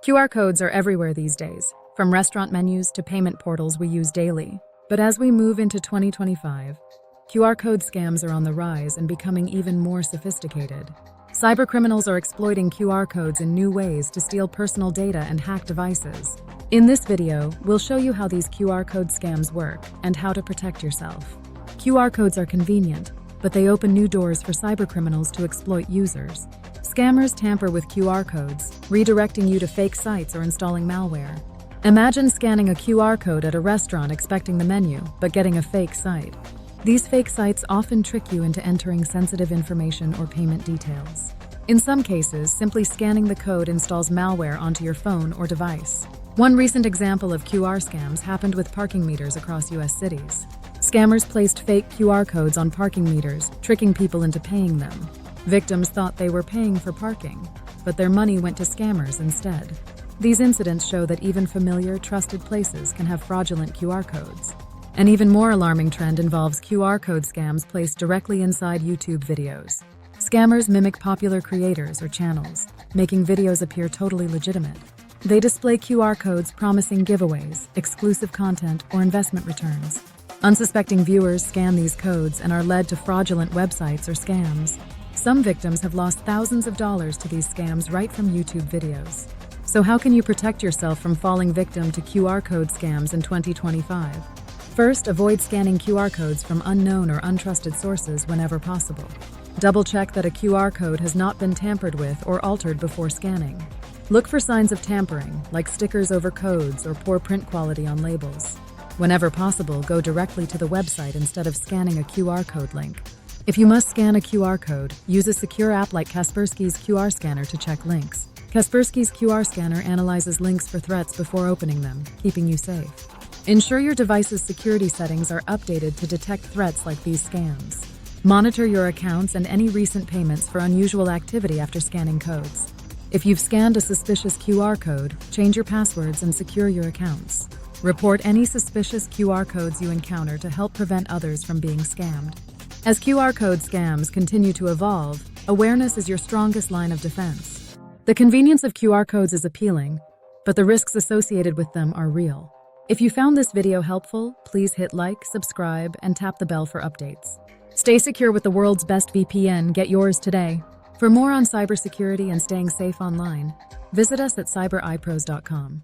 QR codes are everywhere these days, from restaurant menus to payment portals we use daily. But as we move into 2025, QR code scams are on the rise and becoming even more sophisticated. Cybercriminals are exploiting QR codes in new ways to steal personal data and hack devices. In this video, we'll show you how these QR code scams work and how to protect yourself. QR codes are convenient, but they open new doors for cybercriminals to exploit users. Scammers tamper with QR codes, redirecting you to fake sites or installing malware. Imagine scanning a QR code at a restaurant expecting the menu, but getting a fake site. These fake sites often trick you into entering sensitive information or payment details. In some cases, simply scanning the code installs malware onto your phone or device. One recent example of QR scams happened with parking meters across U.S. cities. Scammers placed fake QR codes on parking meters, tricking people into paying them. Victims thought they were paying for parking, but their money went to scammers instead. These incidents show that even familiar, trusted places can have fraudulent QR codes. An even more alarming trend involves QR code scams placed directly inside YouTube videos. Scammers mimic popular creators or channels, making videos appear totally legitimate. They display QR codes promising giveaways, exclusive content, or investment returns. Unsuspecting viewers scan these codes and are led to fraudulent websites or scams. Some victims have lost thousands of dollars to these scams right from YouTube videos. So how can you protect yourself from falling victim to QR code scams in 2025? First, avoid scanning QR codes from unknown or untrusted sources whenever possible. Double-check that a QR code has not been tampered with or altered before scanning. Look for signs of tampering, like stickers over codes or poor print quality on labels. Whenever possible, go directly to the website instead of scanning a QR code link. If you must scan a QR code, use a secure app like Kaspersky's QR scanner to check links. Kaspersky's QR scanner analyzes links for threats before opening them, keeping you safe. Ensure your device's security settings are updated to detect threats like these scams. Monitor your accounts and any recent payments for unusual activity after scanning codes. If you've scanned a suspicious QR code, change your passwords and secure your accounts. Report any suspicious QR codes you encounter to help prevent others from being scammed. As QR code scams continue to evolve, awareness is your strongest line of defense. The convenience of QR codes is appealing, but the risks associated with them are real. If you found this video helpful, please hit like, subscribe, and tap the bell for updates. Stay secure with the world's best VPN. Get yours today. For more on cybersecurity and staying safe online, visit us at cyberipros.com.